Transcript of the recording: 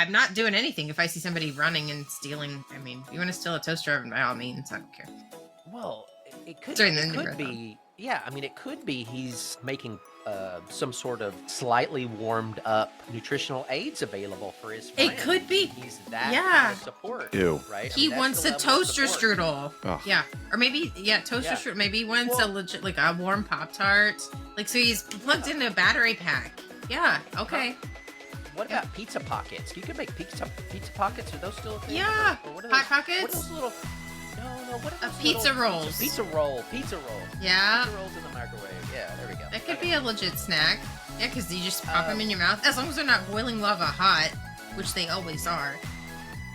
I'm not doing anything if I see somebody running and stealing. I mean, if you want to steal a toaster oven, by all means, I don't care. Well, it could be. Yeah, I mean, it could be he's making some sort of slightly warmed up nutritional aids available for his friends. It could be. He's that kind of support. Ew. Right? He wants a toaster strudel. Oh. Yeah. Or maybe, toaster strudel. Maybe he wants a legit, like a warm Pop-Tart. Like, so he's plugged into a battery pack. Yeah, okay. What about pizza pockets? You could make pizza pockets. Are those still a thing? Yeah. Or what are Hot those, Pockets? What are those little... No, what are those pizza rolls. Pizza roll. Yeah. Pizza rolls in the microwave. Yeah, there we go. That could be a legit snack. Yeah, because you just pop them in your mouth. As long as they're not boiling lava hot, which they always are.